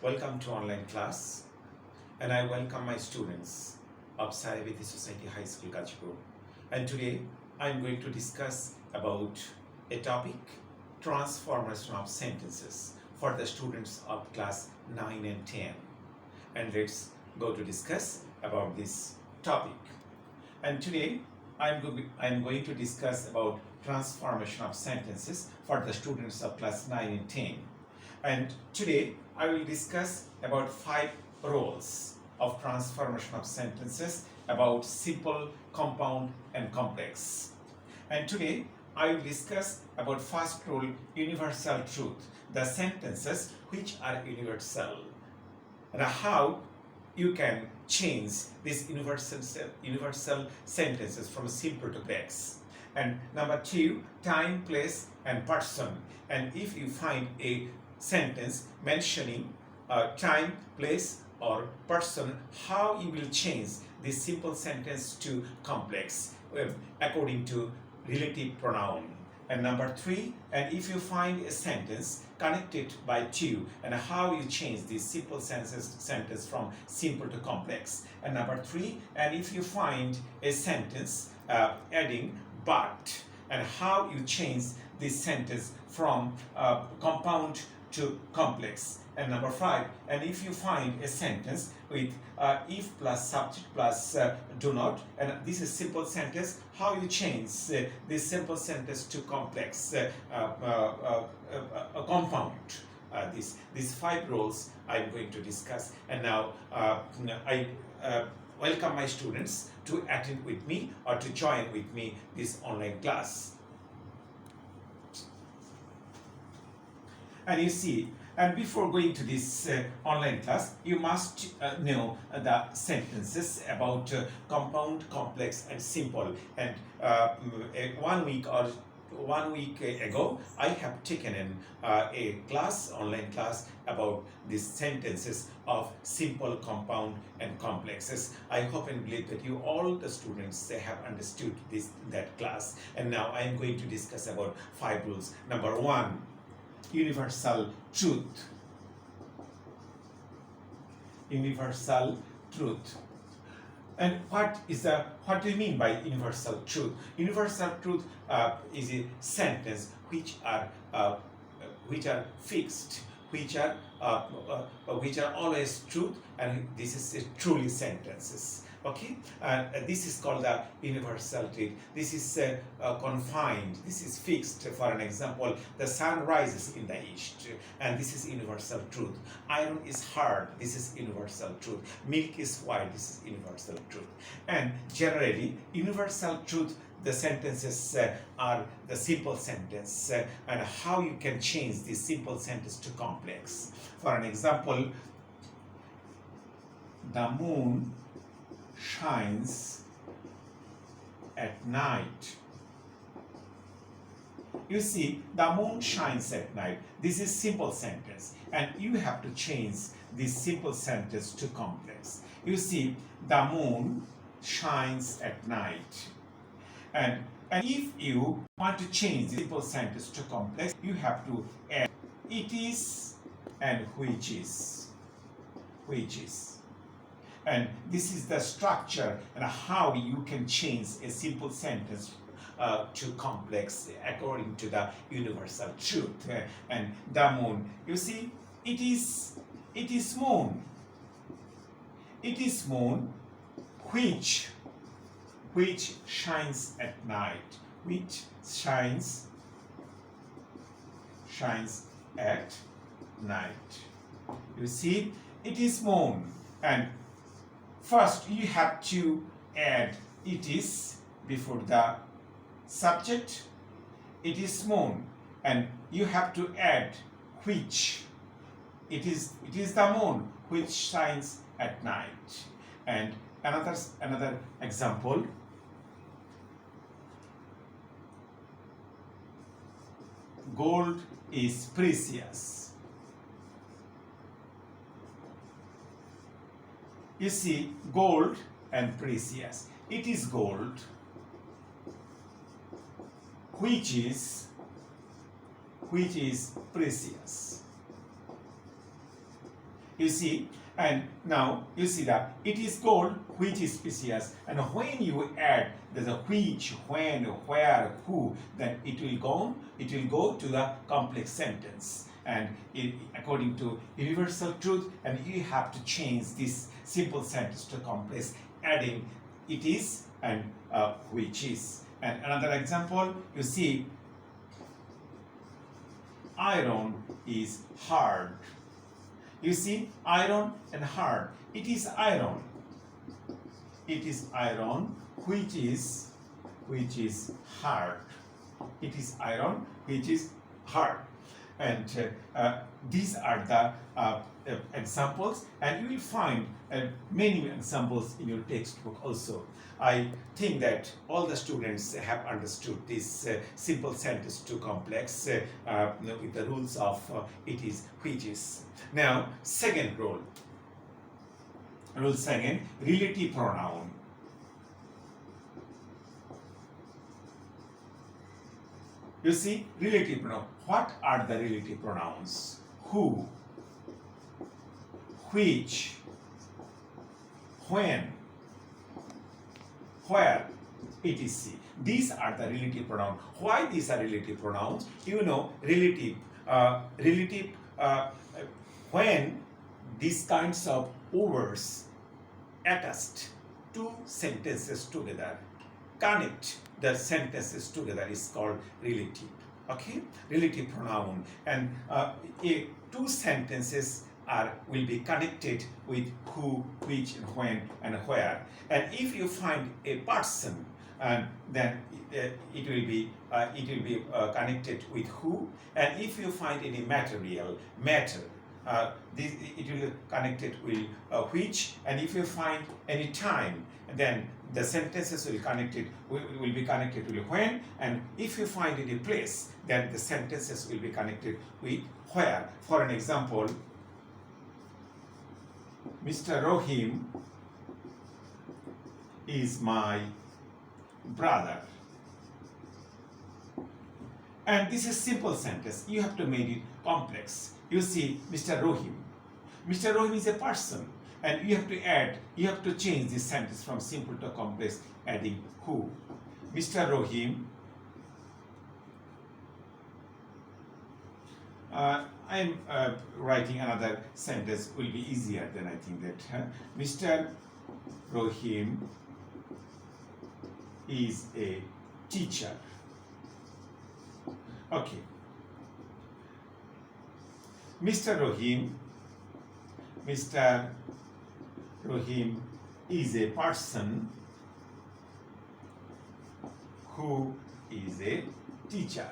Welcome to online class, and I welcome my students of Saraviti Society High School, Gachipur. And today I'm going to discuss about a topic, transformation of sentences for the students of class 9 and 10. And let's go to discuss about this topic. And today I'm going to discuss about transformation of sentences for the students of class 9 and 10. And today I will discuss about 5 roles of transformation of sentences about simple, compound and complex. And today I will discuss about first rule, universal truth, the sentences which are universal, and how you can change these universal sentences from simple to complex. And number 2, time, place and person. And if you find a sentence mentioning time, place or person, how you will change this simple sentence to complex according to relative pronoun. And number 3, and if you find a sentence connected by to, and how you change this simple sentence from simple to complex. And number 3, and if you find a sentence adding but, and how you change this sentence from compound to complex. And number 5, and if you find a sentence with if plus subject plus do not, and this is simple sentence, how you change this simple sentence to complex compound. These 5 roles I'm going to discuss. And now I welcome my students to attend with me or to join with me this online class. And you see, and before going to this online class, you must know the sentences about compound, complex and simple. And 1 week ago, I have taken a class, online class, about these sentences of simple, compound and complexes. I hope and believe that you all the students have understood that class. And now I am going to discuss about 5 rules. Number 1, universal truth. Universal truth. And what do you mean by universal truth? Universal truth is a sentence which are fixed, which are always truth, and this is truly sentences. Okay, this is called the universal truth. This is confined. This is fixed. For an example, the sun rises in the east, and this is universal truth. Iron is hard. This is universal truth. Milk is white. This is universal truth. And generally, universal truth, the sentences are the simple sentence, and how you can change this simple sentence to complex. For an example, the moon shines at night. You see, the moon shines at night. This is simple sentence, and you have to change this simple sentence to complex. You see, the moon shines at night. And if you want to change the simple sentence to complex, you have to add it is and which is. Which is. And this is the structure and how you can change a simple sentence to complex according to the universal truth. And the moon, you see, it is moon. It is moon which shines at night. Which shines at night. You see, it is moon. And first, you have to add it is before the subject. It is moon, and you have to add which. It is the moon which shines at night. And another example. Gold is precious. You see, gold and precious. It is gold which is precious. You see, and now you see that it is called which species, and when you add the which, when, where, who, then it will go to the complex sentence, and according to universal truth, and you have to change this simple sentence to complex, adding it is and which is. And another example, you see, iron is hard. You see, iron and hard. It is iron. It is iron which is hard. It is iron which is hard. And these are the examples, and you will find many examples in your textbook also. I think that all the students have understood this simple sentence to complex with the rules of it is, which is. Now, second rule. Rule second, relative pronoun. You see, relative pronoun. What are the relative pronouns? Who, which, when, where, etc. These are the relative pronouns. Why these are relative pronouns? You know, relative, when these kinds of words attached two sentences together, connect the sentences together is called relative. Okay, relative pronoun, and two sentences will be connected with who, which, and when, and where. And if you find a person, then it will be connected with who. And if you find any material, matter, it will be connected with which. And if you find any time, then the sentences will be connected with when. And if you find any place, then the sentences will be connected with where. For an example, Mr. Rohim is my brother. And this is simple sentence. You have to make it complex. You see, Mr. Rohim. Mr. Rohim is a person. And you have to change this sentence from simple to complex, adding who. Mr. Rohim. I'm writing another sentence will be easier than I think that. Mr. Rohim is a teacher. Okay. Mr. Rohim is a person who is a teacher.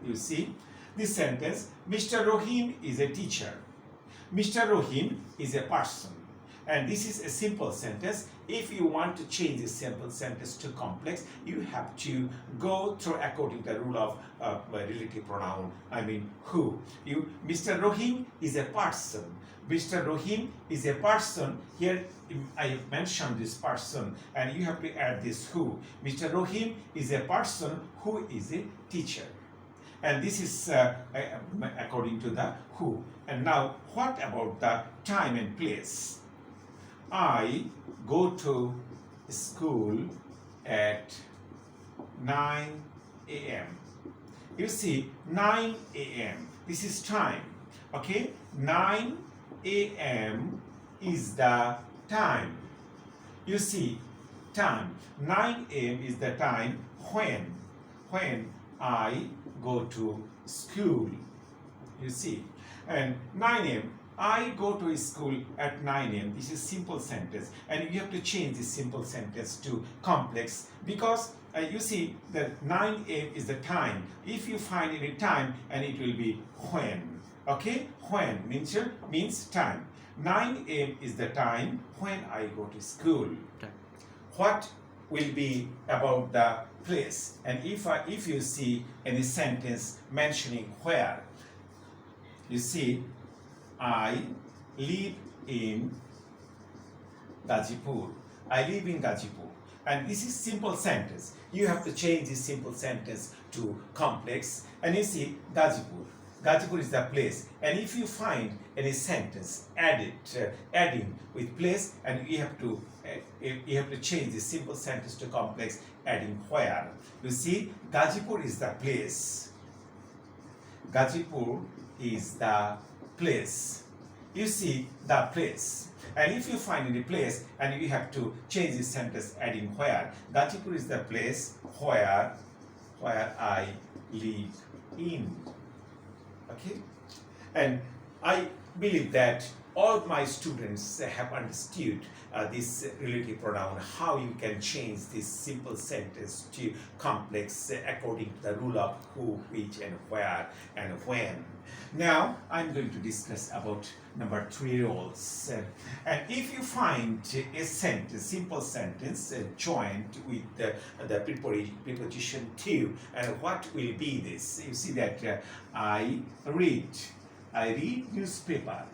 You see, this sentence, Mr. Rohim is a teacher. Mr. Rohim is a person. And this is a simple sentence. If you want to change this simple sentence to complex, you have to go through according to the rule of relative pronoun. I mean, who. Mr. Rohim is a person. Mr. Rohim is a person. Here I have mentioned this person, and you have to add this who. Mr. Rohim is a person who is a teacher. And this is according to the who. And now, what about the time and place? I go to school at 9 a.m. You see, 9 a.m. This is time. Okay? 9 a.m. is the time. You see, time. 9 a.m. is the time when I go to school. You see, and 9 a.m. I go to school at 9 a.m. This is simple sentence, and you have to change this simple sentence to complex because you see that 9 a.m. is the time. If you find any time, and it will be when. Okay, when means time. 9 a.m. is the time when I go to school. Okay. What will be about the place? And if you see any sentence mentioning where, you see, I live in Gazipur. I live in Gazipur. And this is simple sentence. You have to change this simple sentence to complex. And you see Gazipur. Gazipur is the place. And if you find any sentence adding with place, and you have to change the simple sentence to complex, adding where. You see, Gazipur is the place. Gazipur is the place. You see, the place. And if you find any place and you have to change the sentence adding where, Gazipur is the place where I live in. Okay? And I believe that all of my students have understood this relative pronoun, how you can change this simple sentence to complex according to the rule of who, which, and where, and when. Now, I'm going to discuss about number 3 rules. And if you find a sentence, simple sentence joined with the preposition to, and what will be this? You see that I read newspaper.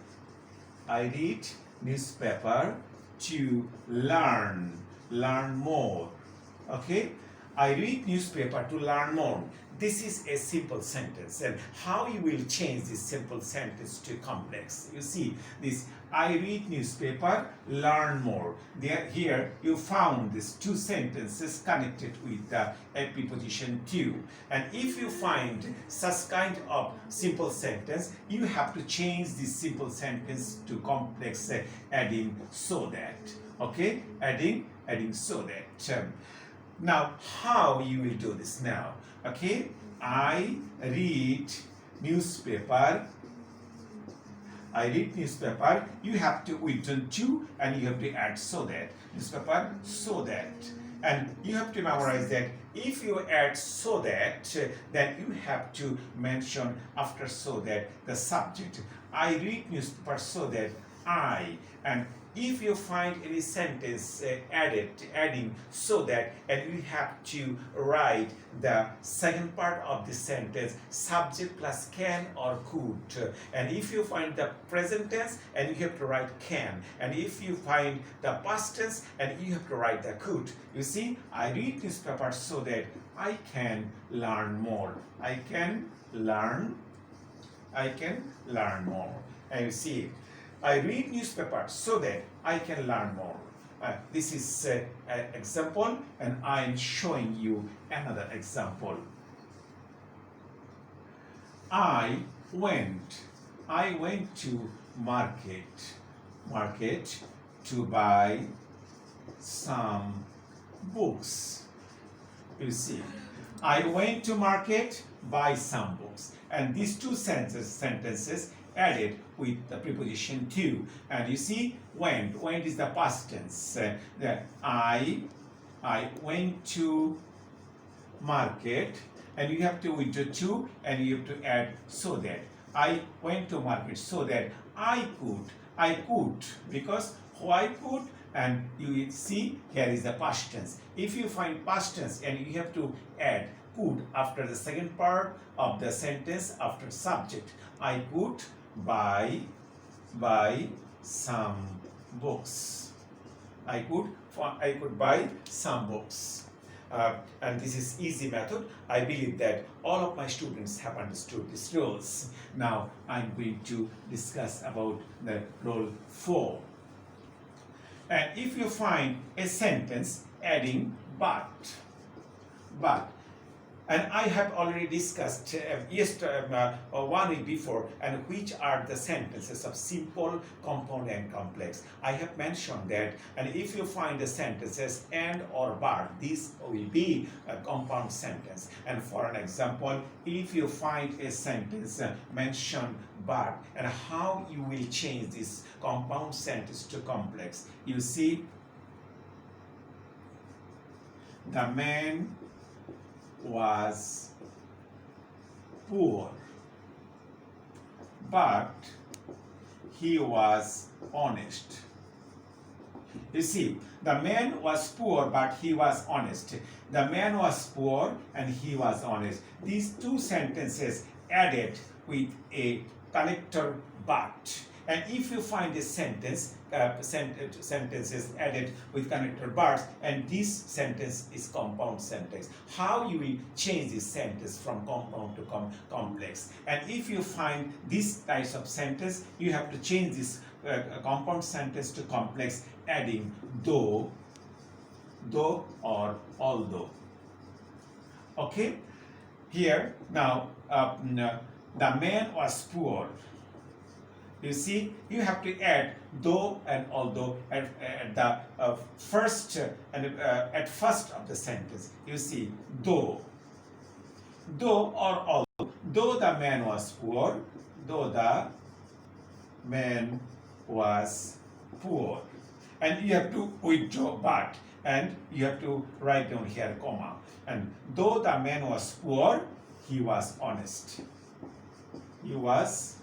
I read newspaper to learn more. Okay? I read newspaper to learn more. This is a simple sentence. And how you will change this simple sentence to complex? You see this, I read newspaper, learn more. Here you found these 2 sentences connected with a preposition to. And if you find such kind of simple sentence, you have to change this simple sentence to complex, adding so that. Okay? Adding so that. Now, how you will do this now? Okay, I read newspaper. You have to written to, and you have to add so that. Newspaper, so that. And you have to memorize that if you add so that, then you have to mention after so that the subject. I read newspaper so that I. And if you find any sentence adding so that, and you have to write the second part of the sentence, subject plus can or could. And if you find the present tense, and you have to write can. And if you find the past tense, and you have to write the could. You see, I read newspaper so that I can learn more. I can learn more. And you see, I read newspaper so that I can learn more. This is an example, and I am showing you another example. I went to market to buy some books. You see, I went to market, buy some books. And these 2 sentences added with the preposition to. And you see, went is the past tense. I went to market, and you have to with the to, and you have to add so that. I went to market so that I could, because I could, and you will see here is the past tense. If you find past tense, and you have to add could after the second part of the sentence after subject, I could buy some books. I could buy some books. And this is easy method. I believe that all of my students have understood these rules. Now I'm going to discuss about the rule 4. And if you find a sentence adding but, and I have already discussed yesterday, 1 week before, and which are the sentences of simple, compound, and complex. I have mentioned that, and if you find the sentences and or but, this will be a compound sentence. And for an example, if you find a sentence mention but, and how you will change this compound sentence to complex. You see, the man was poor, but he was honest. You see, the man was poor, but he was honest. The man was poor and he was honest. These 2 sentences added with a connector but. And if you find a sentence, sentences added with connected verbs, and this sentence is compound sentence, how you will change this sentence from compound to complex. And if you find these types of sentence, you have to change this compound sentence to complex, adding though or although. Okay, here now the man was poor. You see, you have to add though and although at the first at first of the sentence. You see, though or although. Though the man was poor, though the man was poor, and you have to withdraw but, and you have to write down here comma. And though the man was poor, he was honest. He was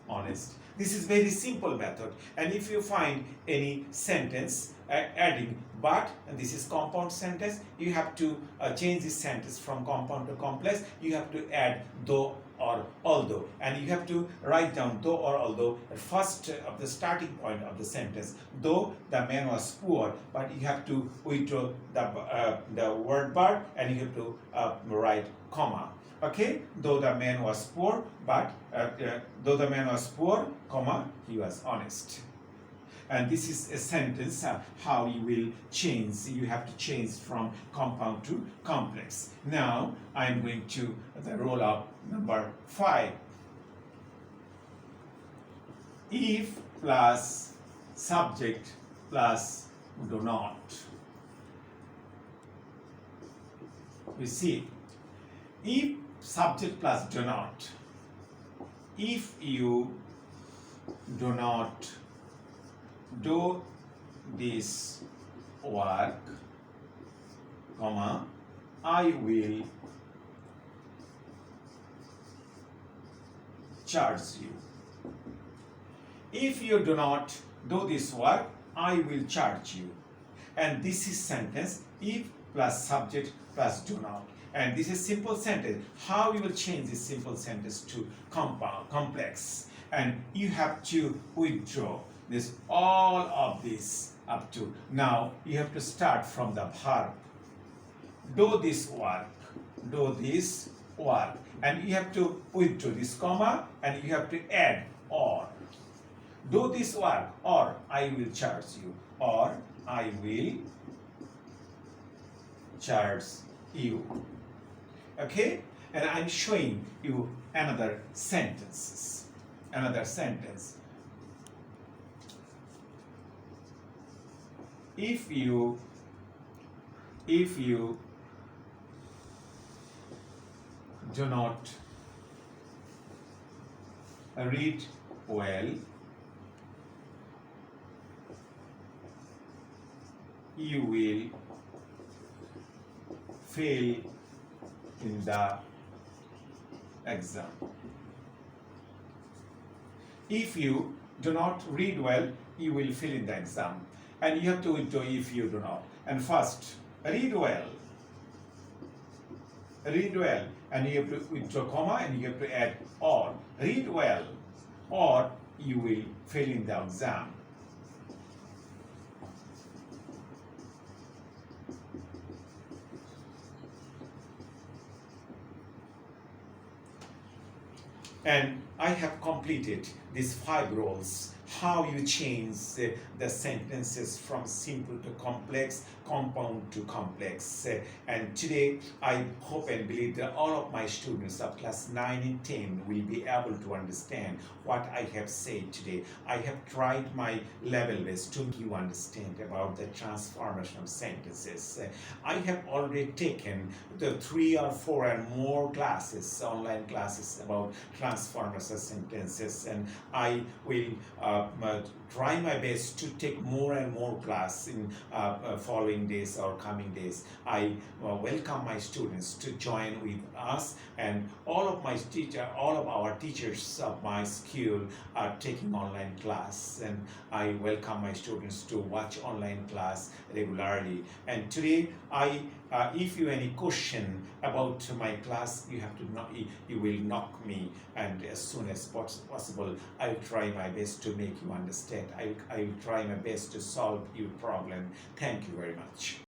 honest. This is very simple method. And if you find any sentence adding but, and this is compound sentence, you have to change this sentence from compound to complex. You have to add though or although, and you have to write down though or although at first of the starting point of the sentence. Though the man was poor, but you have to withdraw the word but, and you have to write comma. Okay, though the man was poor, but though the man was poor, comma, he was honest. And this is a sentence how you will change. You have to change from compound to complex. Now I'm going to roll out number 5. If plus subject plus do not. You see, if subject plus do not, if you do not do this work, comma, I will charge you. If you do not do this work, I will charge you. And this is sentence if plus subject plus do not. And this is simple sentence. How you will change this simple sentence to complex? And you have to withdraw this all of this up to. Now you have to start from the verb. Do this work. Do this work. And you have to withdraw this comma, and you have to add or. Do this work, or I will charge you, or I will charge you. Okay? And I'm showing you another sentence. Another sentence. If you do not read well, you will fail in the exam. If you do not read well, you will fail in the exam. And you have to withdraw if you do not. And first, read well. Read well. And you have to withdraw comma, and you have to add or. Read well, or you will fail in the exam. And I have completed these 5 roles. How you change the sentences from simple to complex, compound to complex. And today, I hope and believe that all of my students of class 9 and 10 will be able to understand what I have said today. I have tried my level best to make you understand about the transformation of sentences. I have already taken the 3 or 4 and more classes, online classes about transformation of sentences, and I will try my best to take more and more class in following days or coming days. I welcome my students to join with us, and all of our teachers of my school are taking online class, and I welcome my students to watch online class regularly. And today, if you have any question about my class, you will knock me, and as soon as possible, I will try my best to make you understand. I will try my best to solve your problem. Thank you very much.